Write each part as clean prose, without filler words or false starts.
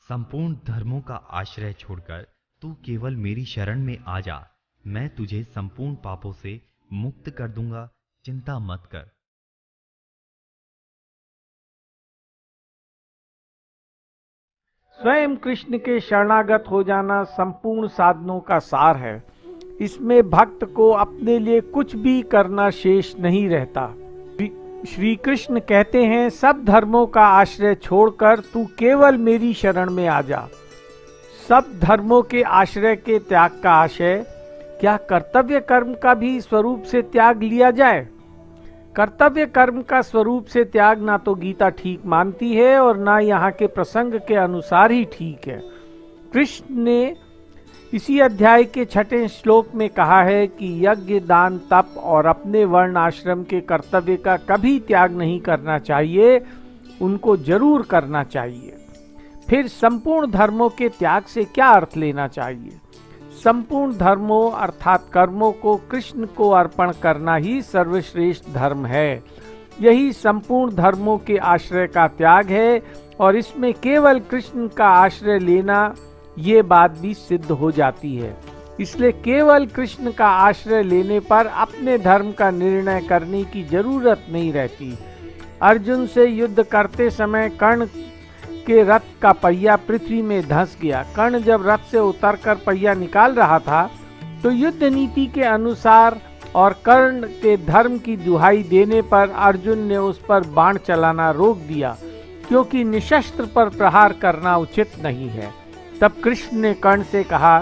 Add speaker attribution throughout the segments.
Speaker 1: संपूर्ण धर्मों का आश्रय छोड़कर तू केवल मेरी शरण में आ जा। मैं तुझे संपूर्ण पापों से मुक्त कर दूंगा, चिंता मत कर।
Speaker 2: स्वयं कृष्ण के शरणागत हो जाना संपूर्ण साधनों का सार है। इसमें भक्त को अपने लिए कुछ भी करना शेष नहीं रहता। श्री कृष्ण कहते हैं, सब धर्मों का आश्रय छोड़कर तू केवल मेरी शरण में आ जा। सब धर्मों के आश्रय के त्याग का आशय क्या कर्तव्य कर्म का भी स्वरूप से त्याग लिया जाए? कर्तव्य कर्म का स्वरूप से त्याग ना तो गीता ठीक मानती है और ना यहाँ के प्रसंग के अनुसार ही ठीक है। कृष्ण ने इसी अध्याय के 6वें श्लोक में कहा है कि यज्ञ, दान, तप और अपने वर्ण आश्रम के कर्तव्य का कभी त्याग नहीं करना चाहिए, उनको जरूर करना चाहिए। फिर संपूर्ण धर्मों के त्याग से क्या अर्थ लेना चाहिए? संपूर्ण धर्मों अर्थात कर्मों को कृष्ण को अर्पण करना ही सर्वश्रेष्ठ धर्म है। यही संपूर्ण धर्मों के आश्रय का त्याग है और इसमें केवल कृष्ण का आश्रय लेना ये बात भी सिद्ध हो जाती है। इसलिए केवल कृष्ण का आश्रय लेने पर अपने धर्म का निर्णय करने की जरूरत नहीं रहती। अर्जुन से युद्ध करते समय कर्ण के रथ का पहिया पृथ्वी में धंस गया। कर्ण जब रथ से उतरकर पहिया निकाल रहा था तो युद्ध नीति के अनुसार और कर्ण के धर्म की दुहाई देने पर अर्जुन ने उस पर बाण चलाना रोक दिया, क्योंकि निशस्त्र पर प्रहार करना उचित नहीं है। तब कृष्ण ने कर्ण से कहा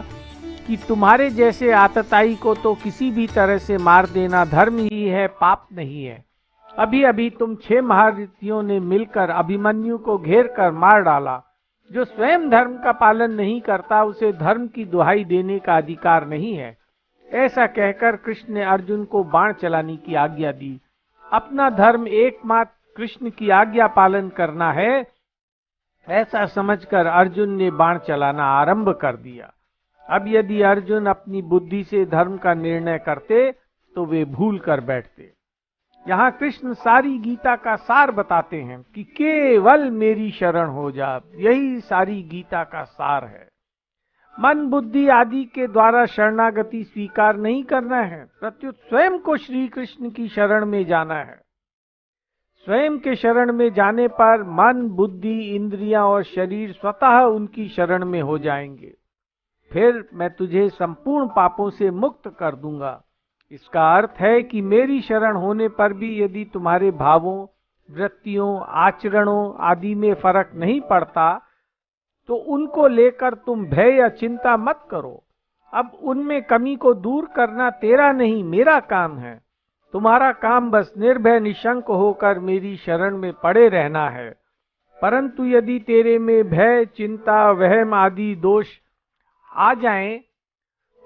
Speaker 2: कि तुम्हारे जैसे आतताई को तो किसी भी तरह से मार देना धर्म ही है, पाप नहीं है। अभी अभी तुम 6 महारथियों ने मिलकर अभिमन्यु को घेर कर मार डाला। जो स्वयं धर्म का पालन नहीं करता उसे धर्म की दुहाई देने का अधिकार नहीं है। ऐसा कहकर कृष्ण ने अर्जुन को बाण चलाने की आज्ञा दी। अपना धर्म एकमात्र कृष्ण की आज्ञा पालन करना है, ऐसा समझकर अर्जुन ने बाण चलाना आरंभ कर दिया। अब यदि अर्जुन अपनी बुद्धि से धर्म का निर्णय करते तो वे भूल कर बैठते। यहाँ कृष्ण सारी गीता का सार बताते हैं कि केवल मेरी शरण हो जा, यही सारी गीता का सार है। मन बुद्धि आदि के द्वारा शरणागति स्वीकार नहीं करना है, प्रत्युत स्वयं को श्री कृष्ण की शरण में जाना है। स्वयं के शरण में जाने पर मन, बुद्धि, इंद्रियां और शरीर स्वतः उनकी शरण में हो जाएंगे। फिर मैं तुझे संपूर्ण पापों से मुक्त कर दूंगा। इसका अर्थ है कि मेरी शरण होने पर भी यदि तुम्हारे भावों, वृत्तियों, आचरणों आदि में फर्क नहीं पड़ता तो उनको लेकर तुम भय या चिंता मत करो। अब उनमें कमी को दूर करना तेरा नहीं, मेरा काम है। तुम्हारा काम बस निर्भय निशंक होकर मेरी शरण में पड़े रहना है। परंतु यदि तेरे में भय, चिंता, वहम आदि दोष आ जाएं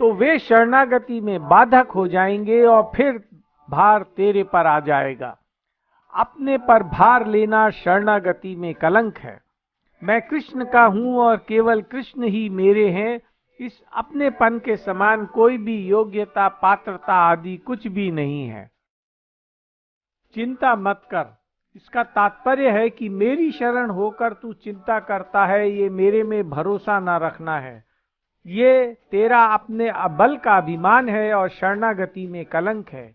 Speaker 2: तो वे शरणागति में बाधक हो जाएंगे और फिर भार तेरे पर आ जाएगा। अपने पर भार लेना शरणागति में कलंक है। मैं कृष्ण का हूं और केवल कृष्ण ही मेरे हैं, इस अपनेपन के समान कोई भी योग्यता, पात्रता आदि कुछ भी नहीं है। चिंता मत कर, इसका तात्पर्य है कि मेरी शरण होकर तू चिंता करता है, ये मेरे में भरोसा न रखना है। ये तेरा अपने बल का अभिमान है और शरणागति में कलंक है।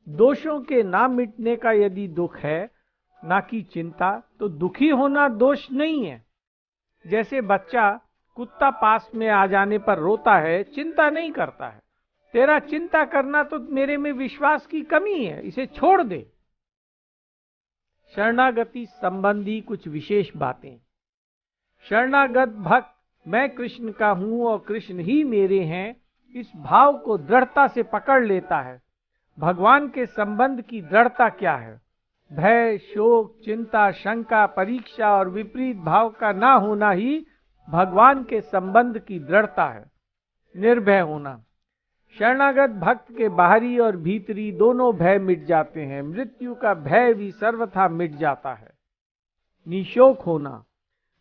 Speaker 2: दोषों के ना मिटने का यदि दुख है, ना कि चिंता, तो दुखी होना दोष नहीं है। जैसे बच्चा कुत्ता पास में आ जाने पर रोता है, चिंता नहीं करता है। तेरा चिंता करना तो मेरे में विश्वास की कमी है, इसे छोड़ दे। शरणागति संबंधी कुछ विशेष बातें। शरणागत भक्त मैं कृष्ण का हूं और कृष्ण ही मेरे हैं, इस भाव को दृढ़ता से पकड़ लेता है। भगवान के संबंध की दृढ़ता क्या है? भय, शोक, चिंता, शंका, परीक्षा और विपरीत भाव का ना होना ही भगवान के संबंध की दृढ़ता है। निर्भय होना। शरणागत भक्त के बाहरी और भीतरी दोनों भय मिट जाते हैं। मृत्यु का भय भी सर्वथा मिट जाता है। निशोक होना।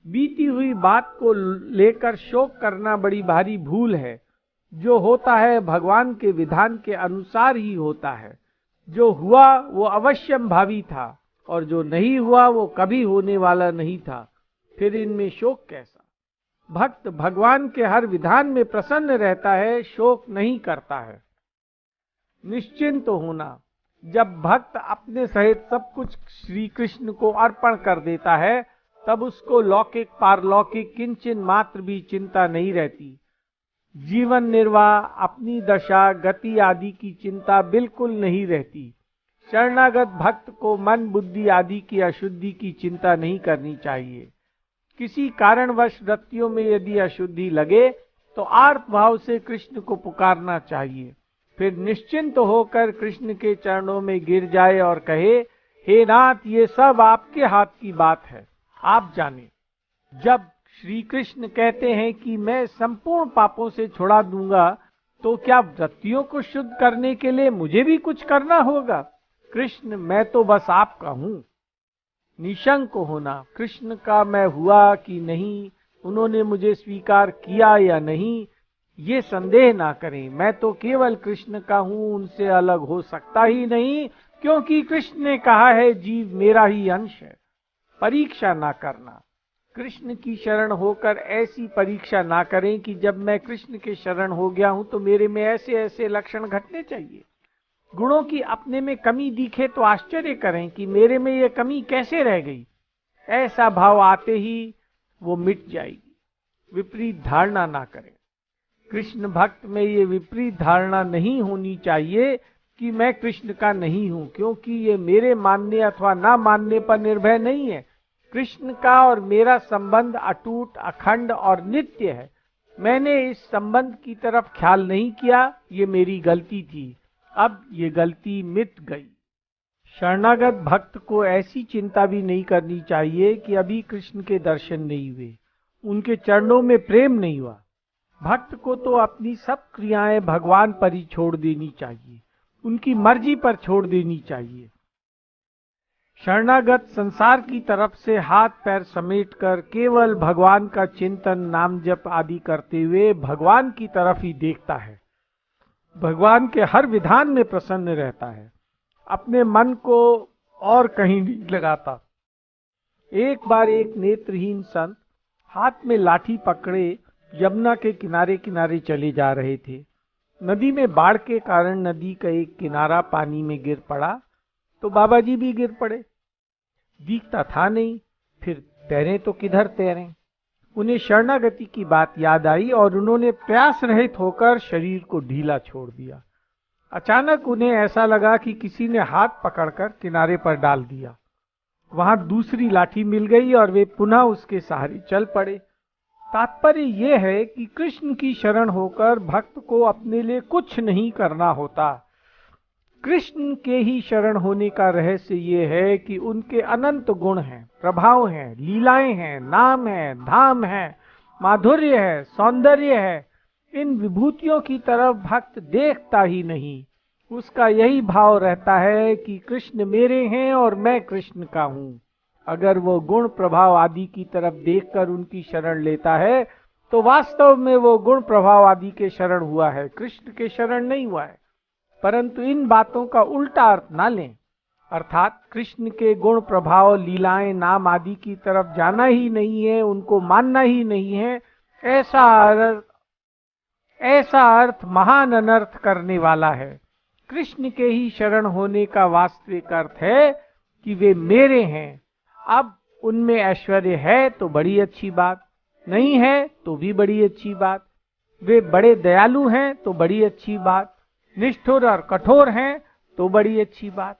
Speaker 2: बीती हुई बात को लेकर शोक करना बड़ी भारी भूल है। जो होता है भगवान के विधान के अनुसार ही होता है। जो हुआ वो अवश्यम भावी था और जो नहीं हुआ वो कभी होने वाला नहीं था। फिर इनमें शोक कैसा? भक्त भगवान के हर विधान में प्रसन्न रहता है, शोक नहीं करता है। निश्चिंत होना, जब भक्त अपने सहित सब कुछ श्री कृष्ण को अर्पण कर देता है, तब उसको लौकिक पारलौकिक किंचन मात्र भी चिंता नहीं रहती। जीवन निर्वाह, अपनी दशा गति आदि की चिंता बिल्कुल नहीं रहती। शरणागत भक्त को मन बुद्धि आदि की अशुद्धि की चिंता नहीं करनी चाहिए। किसी कारणवश रत्तियों में यदि अशुद्धि लगे तो आर्त भाव से कृष्ण को पुकारना चाहिए, फिर निश्चिंत होकर कृष्ण के चरणों में गिर जाए और कहे, हे नाथ, ये सब आपके हाथ की बात है, आप जाने। जब श्री कृष्ण कहते हैं कि मैं संपूर्ण पापों से छुड़ा दूंगा, तो क्या वृत्तियों को शुद्ध करने के लिए मुझे भी कुछ करना होगा? कृष्ण, मैं तो बस आपका हूं। निशंक होना, कृष्ण का मैं हुआ कि नहीं, उन्होंने मुझे स्वीकार किया या नहीं, ये संदेह ना करें। मैं तो केवल कृष्ण का हूं, उनसे अलग हो सकता ही नहीं, क्योंकि कृष्ण ने कहा है जीव मेरा ही अंश है। परीक्षा ना करना, कृष्ण की शरण होकर ऐसी परीक्षा ना करें कि जब मैं कृष्ण के शरण हो गया हूं तो मेरे में ऐसे ऐसे लक्षण घटने चाहिए। गुणों की अपने में कमी दिखे तो आश्चर्य करें कि मेरे में ये कमी कैसे रह गई। ऐसा भाव आते ही वो मिट जाएगी। विपरीत धारणा ना करें। कृष्ण भक्त में ये विपरीत धारणा नहीं होनी चाहिए कि मैं कृष्ण का नहीं हूं, क्योंकि ये मेरे मानने अथवा ना मानने पर निर्भर नहीं है। कृष्ण का और मेरा संबंध अटूट, अखंड और नित्य है। मैंने इस संबंध की तरफ ख्याल नहीं किया, ये मेरी गलती थी। अब ये गलती मिट गई। शरणागत भक्त को ऐसी चिंता भी नहीं करनी चाहिए कि अभी कृष्ण के दर्शन नहीं हुए, उनके चरणों में प्रेम नहीं हुआ। भक्त को तो अपनी सब क्रियाएं भगवान पर ही छोड़ देनी चाहिए, उनकी मर्जी पर छोड़ देनी चाहिए। शरणागत संसार की तरफ से हाथ पैर समेटकर केवल भगवान का चिंतन, नाम जप आदि करते हुए भगवान की तरफ ही देखता है। भगवान के हर विधान में प्रसन्न रहता है, अपने मन को और कहीं नहीं लगाता। एक बार एक नेत्रहीन संत हाथ में लाठी पकड़े यमुना के किनारे किनारे चले जा रहे थे। नदी में बाढ़ के कारण नदी का एक किनारा पानी में गिर पड़ा तो बाबा जी भी गिर पड़े। दिखता था नहीं, फिर तैरें तो किधर तैरें। उन्हें शरणागति की बात याद आई और उन्होंने प्रयास रहित होकर शरीर को ढीला छोड़ दिया। अचानक उन्हें ऐसा लगा कि किसी ने हाथ पकड़कर किनारे पर डाल दिया। वहां दूसरी लाठी मिल गई और वे पुनः उसके सहारे चल पड़े। तात्पर्य यह है कि कृष्ण की शरण होकर भक्त को अपने लिए कुछ नहीं करना होता। कृष्ण के ही शरण होने का रहस्य ये है कि उनके अनंत गुण हैं, प्रभाव हैं, लीलाएं हैं, नाम है, धाम है, माधुर्य है, सौंदर्य है। इन विभूतियों की तरफ भक्त देखता ही नहीं। उसका यही भाव रहता है कि कृष्ण मेरे हैं और मैं कृष्ण का हूं। अगर वो गुण प्रभाव आदि की तरफ देखकर उनकी शरण लेता है तो वास्तव में वो गुण प्रभाव आदि के शरण हुआ है, कृष्ण के शरण नहीं हुआ है। परंतु इन बातों का उल्टा अर्थ ना लें, अर्थात कृष्ण के गुण प्रभाव लीलाएं नाम आदि की तरफ जाना ही नहीं है, उनको मानना ही नहीं है। ऐसा अर्थ महान अनर्थ करने वाला है। कृष्ण के ही शरण होने का वास्तविक अर्थ है कि वे मेरे हैं। अब उनमें ऐश्वर्य है तो बड़ी अच्छी बात, नहीं है तो भी बड़ी अच्छी बात। वे बड़े दयालु हैं तो बड़ी अच्छी बात, निष्ठुर और कठोर हैं तो बड़ी अच्छी बात।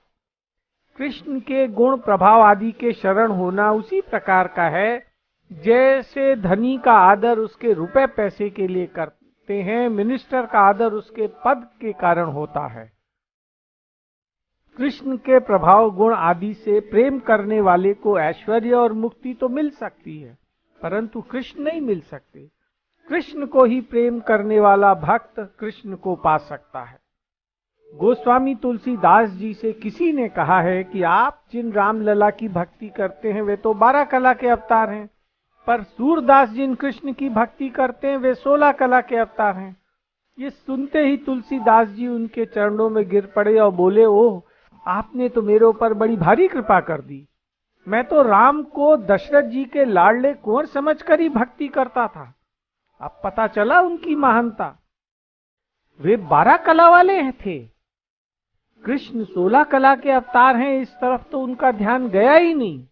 Speaker 2: कृष्ण के गुण प्रभाव आदि के शरण होना उसी प्रकार का है जैसे धनी का आदर उसके रुपए पैसे के लिए करते हैं, मिनिस्टर का आदर उसके पद के कारण होता है। कृष्ण के प्रभाव गुण आदि से प्रेम करने वाले को ऐश्वर्य और मुक्ति तो मिल सकती है, परंतु कृष्ण नहीं मिल सकते। कृष्ण को ही प्रेम करने वाला भक्त कृष्ण को पा सकता है। गोस्वामी तुलसीदास जी से किसी ने कहा है कि आप जिन रामलला की भक्ति करते हैं वे तो 12 कला के अवतार हैं, पर सूरदास जिन कृष्ण की भक्ति करते हैं वे 16 कला के अवतार हैं। ये सुनते ही तुलसीदास जी उनके चरणों में गिर पड़े और बोले, ओह, आपने तो मेरे ऊपर बड़ी भारी कृपा कर दी। मैं तो राम को दशरथ जी के लाडले कुंवर समझकर ही भक्ति करता था, अब पता चला उनकी महानता। वे 12 कला वाले थे, कृष्ण 16 कला के अवतार हैं, इस तरफ तो उनका ध्यान गया ही नहीं।